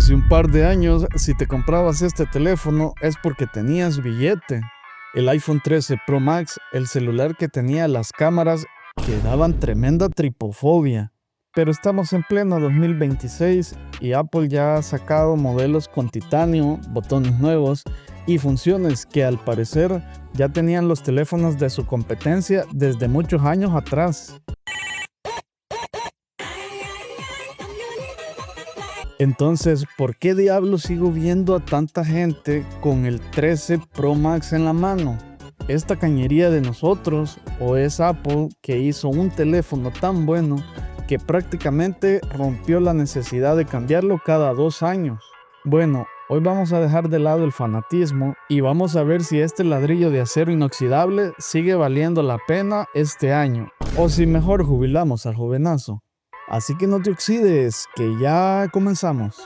Hace un par de años, si te comprabas este teléfono es porque tenías billete. El iPhone 13 Pro Max, el celular que tenía las cámaras que daban tremenda tripofobia. Pero estamos en pleno 2026 y Apple ya ha sacado modelos con titanio, botones nuevos y funciones que al parecer ya tenían los teléfonos de su competencia desde muchos años atrás. Entonces, ¿por qué diablos sigo viendo a tanta gente con el 13 Pro Max en la mano? ¿Esta cañería de nosotros o es Apple que hizo un teléfono tan bueno que prácticamente rompió la necesidad de cambiarlo cada 2 años? Bueno, hoy vamos a dejar de lado el fanatismo y vamos a ver si este ladrillo de acero inoxidable sigue valiendo la pena este año o si mejor jubilamos al jovenazo. Así que no te oxides, que ya comenzamos.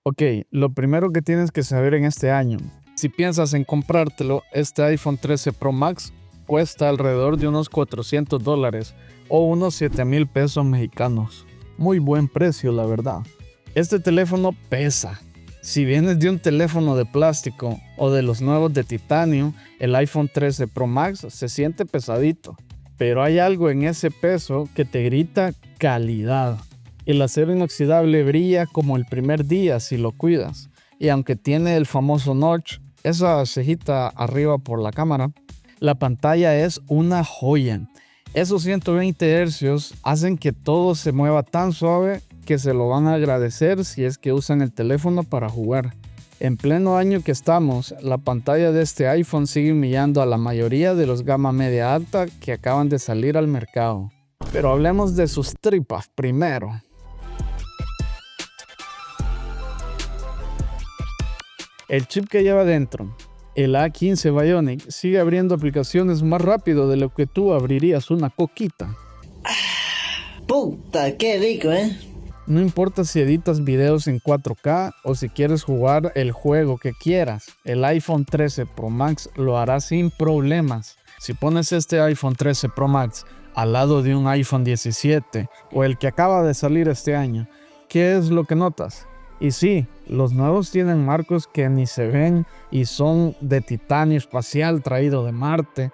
Ok, lo primero que tienes que saber en este año, si piensas en comprártelo, este iPhone 13 Pro Max cuesta alrededor de unos $400 o unos 7,000 pesos mexicanos. Muy buen precio, la verdad. Este teléfono pesa. Si vienes de un teléfono de plástico o de los nuevos de titanio, el iPhone 13 Pro Max se siente pesadito. Pero hay algo en ese peso que te grita calidad. El acero inoxidable brilla como el primer día si lo cuidas. Y aunque tiene el famoso notch, esa cejita arriba por la cámara, la pantalla es una joya. Esos 120 Hz hacen que todo se mueva tan suave que se lo van a agradecer si es que usan el teléfono para jugar. En pleno año que estamos, la pantalla de este iPhone sigue humillando a la mayoría de los gama media alta que acaban de salir al mercado. Pero hablemos de sus tripas primero. El chip que lleva dentro, el A15 Bionic, sigue abriendo aplicaciones más rápido de lo que tú abrirías una coquita. Puta, qué rico, ¿eh? No importa si editas videos en 4K o si quieres jugar el juego que quieras, el iPhone 13 Pro Max lo hará sin problemas. Si pones este iPhone 13 Pro Max al lado de un iPhone 17 o el que acaba de salir este año, ¿qué es lo que notas? Y sí, los nuevos tienen marcos que ni se ven y son de titanio espacial traído de Marte,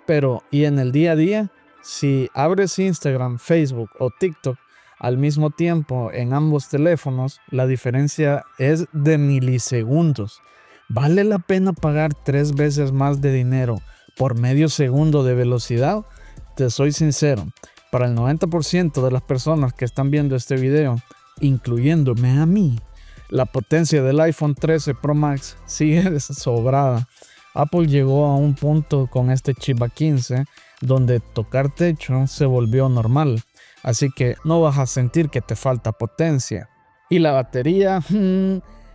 pero ¿y en el día a día? Si abres Instagram, Facebook o TikTok, al mismo tiempo en ambos teléfonos, la diferencia es de milisegundos. ¿Vale la pena pagar 3 veces más de dinero por medio segundo de velocidad? Te soy sincero, para el 90% de las personas que están viendo este video, incluyéndome a mí, la potencia del iPhone 13 Pro Max sigue sobrada. Apple llegó a un punto con este chip A15 donde tocar techo se volvió normal. Así que no vas a sentir que te falta potencia. Y la batería,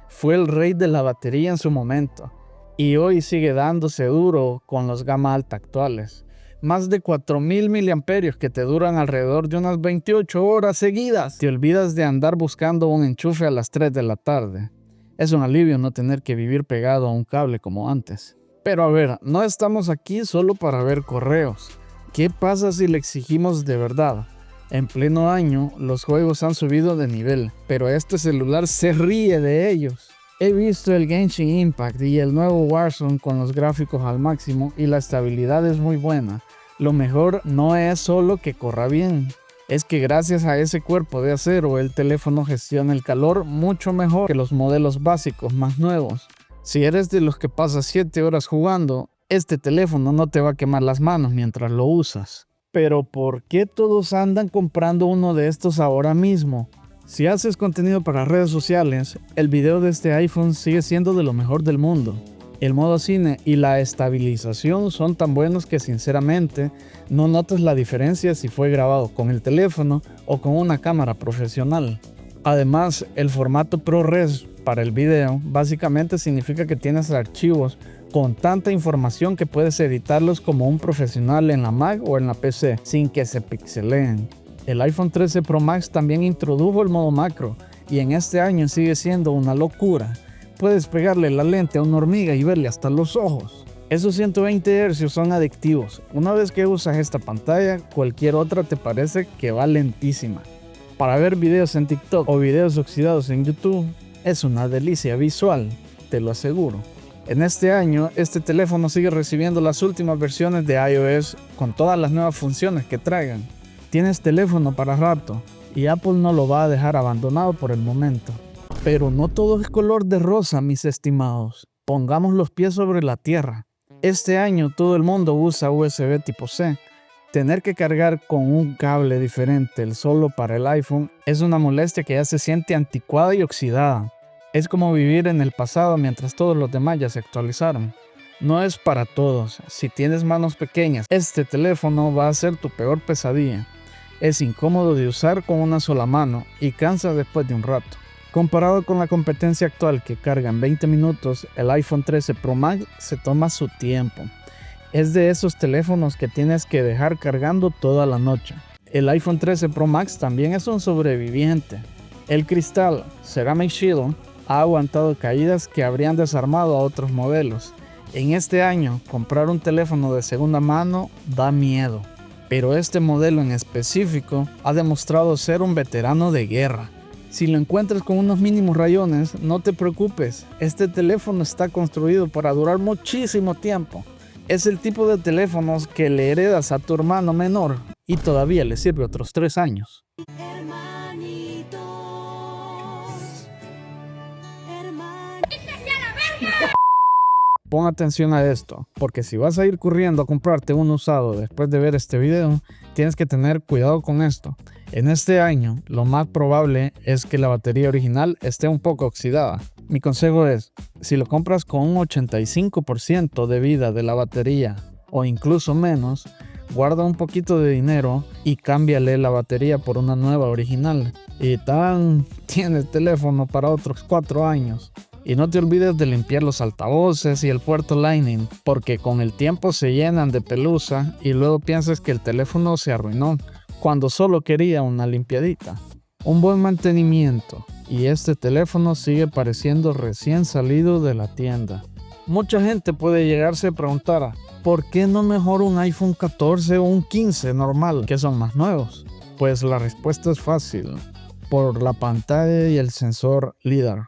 fue el rey de la batería en su momento. Y hoy sigue dándose duro con los gama alta actuales. Más de 4,000 miliamperios que te duran alrededor de unas 28 horas seguidas. Te olvidas de andar buscando un enchufe a las 3 de la tarde. Es un alivio no tener que vivir pegado a un cable como antes. Pero a ver, no estamos aquí solo para ver correos. ¿Qué pasa si le exigimos de verdad? En pleno año, los juegos han subido de nivel, pero este celular se ríe de ellos. He visto el Genshin Impact y el nuevo Warzone con los gráficos al máximo y la estabilidad es muy buena. Lo mejor no es solo que corra bien, es que gracias a ese cuerpo de acero el teléfono gestiona el calor mucho mejor que los modelos básicos más nuevos. Si eres de los que pasas 7 horas jugando, este teléfono no te va a quemar las manos mientras lo usas. Pero ¿por qué todos andan comprando uno de estos ahora mismo? Si haces contenido para redes sociales, el video de este iPhone sigue siendo de lo mejor del mundo. El modo cine y la estabilización son tan buenos que sinceramente no notas la diferencia si fue grabado con el teléfono o con una cámara profesional. Además, el formato ProRes para el video básicamente significa que tienes archivos con tanta información que puedes editarlos como un profesional en la Mac o en la PC sin que se pixeleen. El iPhone 13 Pro Max también introdujo el modo macro y en este año sigue siendo una locura. Puedes pegarle la lente a una hormiga y verle hasta los ojos. Esos 120 Hz son adictivos. Una vez que usas esta pantalla, cualquier otra te parece que va lentísima. Para ver videos en TikTok o videos oxidados en YouTube, es una delicia visual, te lo aseguro. En este año, este teléfono sigue recibiendo las últimas versiones de iOS con todas las nuevas funciones que traigan. Tienes teléfono para rato y Apple no lo va a dejar abandonado por el momento. Pero no todo es color de rosa, mis estimados. Pongamos los pies sobre la tierra. Este año todo el mundo usa USB tipo C. Tener que cargar con un cable diferente el solo para el iPhone es una molestia que ya se siente anticuada y oxidada. Es como vivir en el pasado mientras todos los demás ya se actualizaron. No es para todos. Si tienes manos pequeñas, este teléfono va a ser tu peor pesadilla. Es incómodo de usar con una sola mano y cansa después de un rato. Comparado con la competencia actual que carga en 20 minutos, el iPhone 13 Pro Max se toma su tiempo. Es de esos teléfonos que tienes que dejar cargando toda la noche. El iPhone 13 Pro Max también es un sobreviviente. El cristal Ceramic Shield ha aguantado caídas que habrían desarmado a otros modelos. En este año, comprar un teléfono de segunda mano da miedo, pero este modelo en específico ha demostrado ser un veterano de guerra. Si lo encuentras con unos mínimos rayones, no te preocupes, este teléfono está construido para durar muchísimo tiempo. Es el tipo de teléfonos que le heredas a tu hermano menor y todavía le sirve otros 3 años. Pon atención a esto, porque si vas a ir corriendo a comprarte un usado después de ver este video, tienes que tener cuidado con esto. En este año, lo más probable es que la batería original esté un poco oxidada. Mi consejo es, si lo compras con un 85% de vida de la batería o incluso menos, guarda un poquito de dinero y cámbiale la batería por una nueva original. Y tienes teléfono para otros 4 años. Y no te olvides de limpiar los altavoces y el puerto Lightning, porque con el tiempo se llenan de pelusa y luego piensas que el teléfono se arruinó, cuando solo quería una limpiadita. Un buen mantenimiento y este teléfono sigue pareciendo recién salido de la tienda. Mucha gente puede llegarse a preguntar, ¿por qué no mejor un iPhone 14 o un 15 normal, que son más nuevos? Pues la respuesta es fácil, por la pantalla y el sensor LiDAR.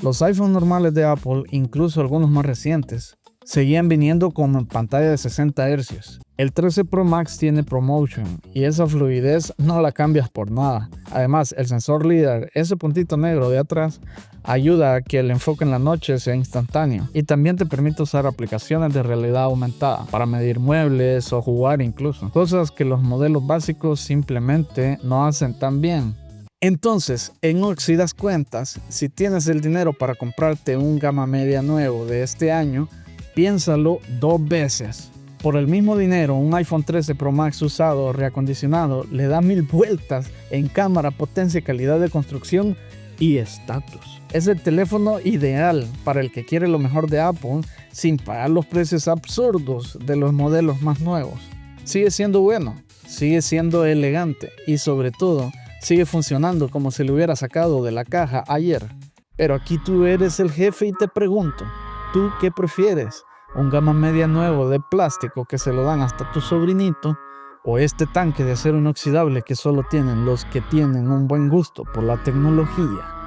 Los iPhones normales de Apple, incluso algunos más recientes, seguían viniendo con pantalla de 60 Hz. El 13 Pro Max tiene ProMotion y esa fluidez no la cambias por nada. Además, el sensor LiDAR, ese puntito negro de atrás, ayuda a que el enfoque en la noche sea instantáneo y también te permite usar aplicaciones de realidad aumentada para medir muebles o jugar incluso, cosas que los modelos básicos simplemente no hacen tan bien. Entonces, en Oxidas Cuentas, si tienes el dinero para comprarte un gama media nuevo de este año, piénsalo 2 veces. Por el mismo dinero, un iPhone 13 Pro Max usado o reacondicionado le da 1000 vueltas en cámara, potencia, calidad de construcción y estatus. Es el teléfono ideal para el que quiere lo mejor de Apple sin pagar los precios absurdos de los modelos más nuevos. Sigue siendo bueno, sigue siendo elegante y sobre todo, sigue funcionando como si lo hubiera sacado de la caja ayer. Pero aquí tú eres el jefe y te pregunto, ¿tú qué prefieres? ¿Un gama media nuevo de plástico que se lo dan hasta tu sobrinito? ¿O este tanque de acero inoxidable que solo tienen los que tienen un buen gusto por la tecnología?